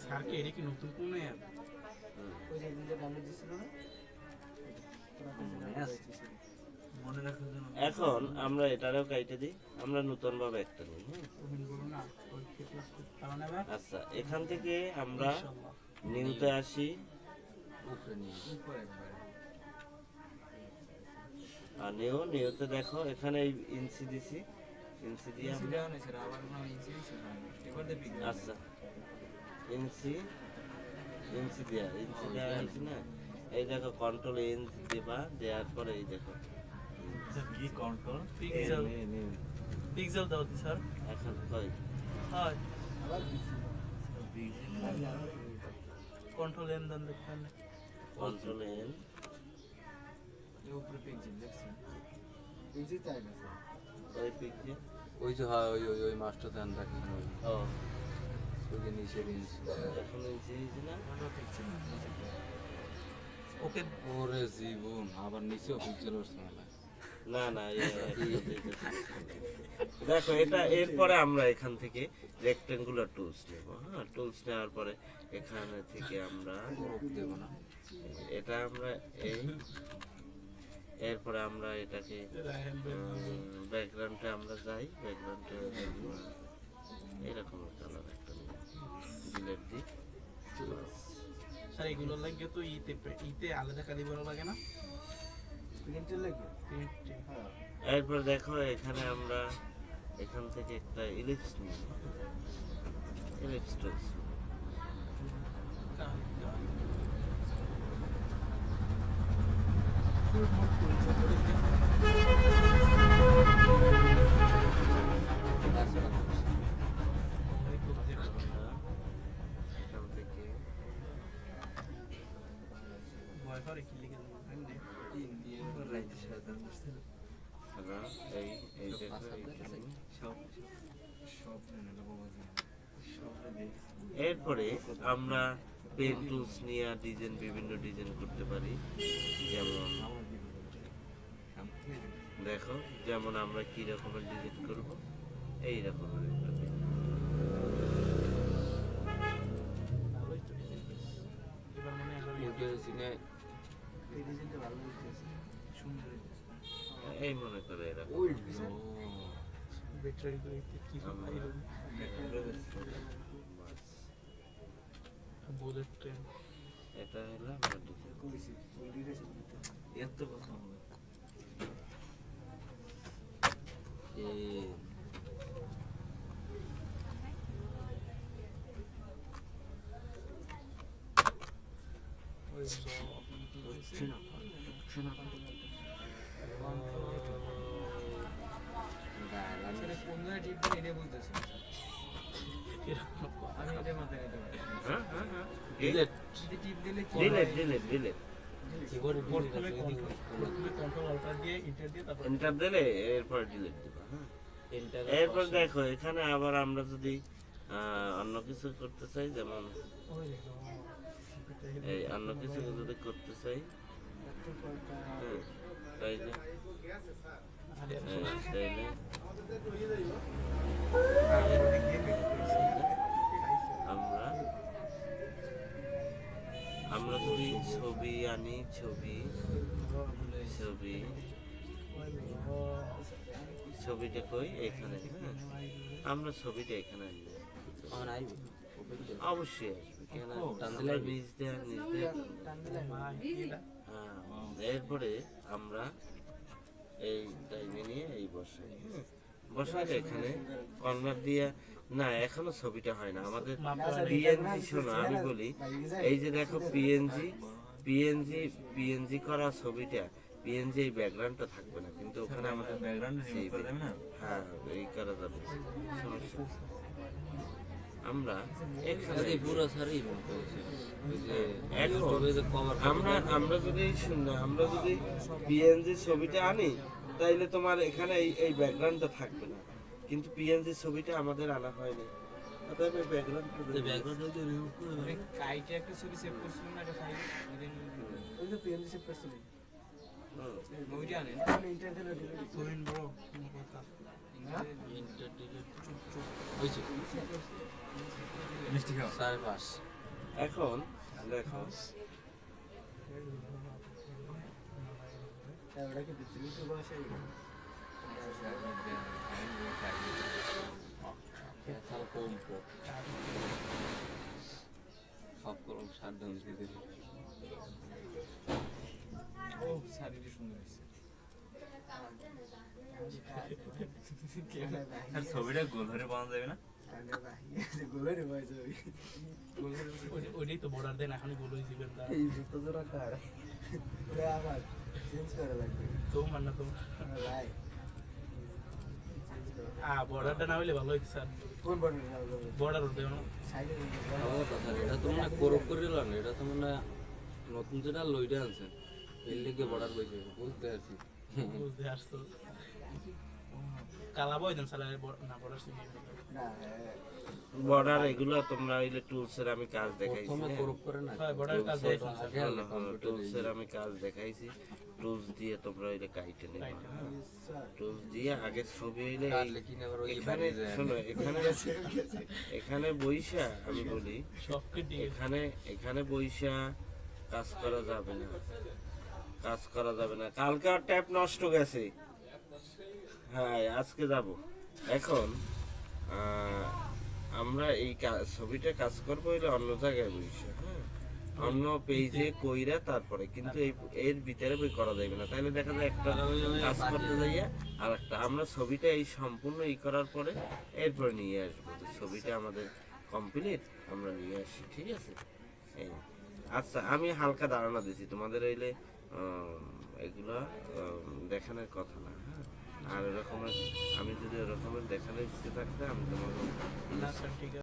Sir কি এটা কি নতুন কোন অ্যাপ? ওই যে দিনটা ডাউনলোড দিছিল না মনে রাখার জন্য। এখন আমরা এটারও কাইটে দিই, আমরা নতুন ভাবে একটা নিই। ওপেন করো না, ওই ক্লাস করতে পারো না এবার? আচ্ছা, এখান থেকে আমরা ইনশাআল্লাহ। নিউতে আসি, উপরে নিয়ে উপরে একবারে আর নিউতে দেখো এখানে এই ইঞ্চি দিছি, ইঞ্চি দিয়ে আমরা দেওয়া নেই স্যার, আবার না ইঞ্চি দিছে এবার দে পিক। আচ্ছা ইঞ্চি দেওয়া হয়েছে না, এই দেখো কন্ট্রোল ইঞ্চ দিবা, দেওয়ার পরে এই দেখো কি কন্ট্রোল পিক্সেল পিক্সেল দাও তো স্যার। এখন কই হ্যাঁ, আবার কন্ট্রোল এন দেন দেখেন। কন্ট্রোল এন, এই উপরে পিক্সেল দেখছেন ইঞ্চি তাই না স্যার, ওই পিকচার ওই যে হয় ওই মাস্টার ধ্যান রাখেন ও ওই যে নিচে ইঞ্চি এখন ইঞ্চি হয়েছে না, আমরা পিক্সেল ওকে ওরে জীবন আবার নিচেও পিক্সেল উঠছে না না দেখো এটা, এরপরে আমরা এখান থেকে রেক্টেঙ্গুলার টুলস নেব। হ্যাঁ, টুলস নেওয়ার পরে এখানে থেকে আমরা দেবো না এটা আমরা এই, এরপরে আমরা এটাকে ব্যাকগ্রাউন্ডে আমরা যাই, ব্যাকগ্রাউন্ডে এরকম কালার একটা ডিলেট দিই। স্যার এগুলো লাগে তো ইতে আলাদা কালি বলা লাগে না? প্রিন্টার লাগে প্রিন্টে হ্যাঁ এরপর দেখো এখানে আমরা এখান থেকে একটা ইলিপস নিই, ইলিপস টুলস এখান থেকে ভয় করে কি লিখে দেবো এমনি ইন্ডিয়ান রাইট সাদা আমরা এই দেখো এইখানে। সব সব মনে বাবা সব এরপরে আমরা পেন টুলস নিয়ে ডিজাইন, বিভিন্ন ডিজাইন করতে পারি। যেমন দেখো, যেমন আমরা কি রকমের ডিজাইন করব, এই রকমের একটা pen। ভালোই তো এবার মনে হয় ওইটা চিনে এই ডিজাইনটা ভালো লাগছে সুন্দর এই মনে করে এরকম ওই ব্যাটারি করে কি আমরা এরকম বুলেট ট্রেন এটা হলো আমরা ডিজাইন। কইছি ওই ডিজাইন এত কথা বলে ওই শোনা শোনা আসলে কোন জায়গায় টিপ দিলে এটা বুঝতেছি আমি এটা মাথায় নিতে পারি হ্যাঁ হ্যাঁ হ্যাঁ ডিলেট যদি টিপ দিলে কি ডিলেট কিবোর্ডে প্রথমে কন্ট্রোল অল্টার দিয়ে ইন্টার দিয়ে তারপর এন্টার দিলে এরপর ডিলিট দিবা। হ্যাঁ, এরপর দেখো এখানে আবার আমরা যদি অন্য কিছু করতে চাই, যেমন ওই দেখো এই অন্য কিছু যদি করতে চাই, হ্যাঁ, তাইলে তাইলে আমরা আমরা যদি ছবি আনি, ছবিটা কই এখানে। হ্যাঁ, আমরা ছবিটা এখানে আনবো, অবশ্যই আসবে, কেন আমরা নিজ দিয়ে হ্যাঁ। এরপরে আমরা এই টাইমে নিয়ে এই বসাই, বসাইলে এখানে কর্নার দিয়ে না, এখনো ছবিটা হয় না আমাদের পিএনজি। শোনো আমি বলি, এই যে দেখো পিএনজি করা ছবিটা, পিএনজি এই ব্যাকগ্রাউন্ডটা থাকবে না, কিন্তু ওখানে আমাদের ব্যাকগ্রাউন্ড রিমুভ করে দেবে না হ্যাঁ এই করা যাবে, সমস্যা নেই। আমরা এখানে পুরো সারি মনে করেছে ওই যে এখন তবে যে কভার আমরা যদি আমরা যদি পিএনজি ছবিটা আনি, তাইলে তোমার এখানে এই ব্যাকগ্রাউন্ডটা থাকবে না, কিন্তু পিএনজি ছবিটা আমাদের আনা হয়নি, অতএব ব্যাকগ্রাউন্ডটা রিমুভ করে মানে কাইটে একটা ছবি সেভ করছিলাম না, একটা ফাইল ওই যে পিএনজি সেভ করছিলাম ওইটা আনেন ইন্টার দিলে তুইন ব্রো কথা হয়েছে মিষ্টি খাও 5.5 এখন দেখো ওটা কি তুমি তো বসে সব করম সার ঢাল দিয়ে দিল ও শাড়িটা সুন্দর হয়েছে আর ছবিটা গোল ধরে বানানো যাবে না? গোলের ভাই যাবি ওইটাই তো বর্ডার দেন এখনই গোল হয়েছে এই জুতো জোড়া কার ওরে আমার চেঞ্জ করা লাগবে তো মান না তো ভাই বর্ডারটা না হইলে ভালো হইতো স্যার কোন বর্ডার যাবে বর্ডার হতে না সাইডে আমার কথা এটা তো মনে করপ করে লান এটা তো মনে নতুন যেটা লইটা আনছেন এর লেগে বর্ডার কইছে বুঝতে পারছি বুঝতে আসতো কালা বই দেন স্যার না বর্ডার সিনি না বর্ডার এগুলো তোমরা হইলে টুলসের আমি কাজ দেখাইছি প্রথমে করপ করে না হয় বর্ডার কাজ দেখাইছেন স্যার আগে আগে কম্পিউটার টুলসের আমি কাজ দেখাইছি টুলস দিয়ে তোমরা হইলে কাইটে নেবে টুলস দিয়ে আগে ছবি হইলে আর লিখি না আবার ওই এখানে বাইরে যায় শোনো এখানে বইসা আমি বলি সব কেটে এখানে বইসা কাজ করা যাবে না কালকে আর ট্যাপ নষ্ট গেছে হ্যাঁ আজকে যাব এখন আমরা এই ছবিটা কাজ করবো হইলে অন্য জায়গায় বইসা হ্যাঁ অন্য পেজে কইরা তারপরে কিন্তু এর ভিতরে বই করা যাবে না তাহলে দেখা যায় একটা কাজ করতে যাইয়া আর একটা আমরা ছবিটা এই সম্পূর্ণ করার পরে এরপরে নিয়ে আসবো তো ছবিটা আমাদের কমপ্লিট আমরা নিয়ে আসি ঠিক আছে এই আচ্ছা আমি হালকা ধারণা দিছি তোমাদের হইলে এগুলা দেখানোর কথা না হ্যাঁ আর এরকমের আমি যদি এরকমের দেখানোর ইচ্ছে থাকতে আমি তোমাকে না স্যার ঠিক আছে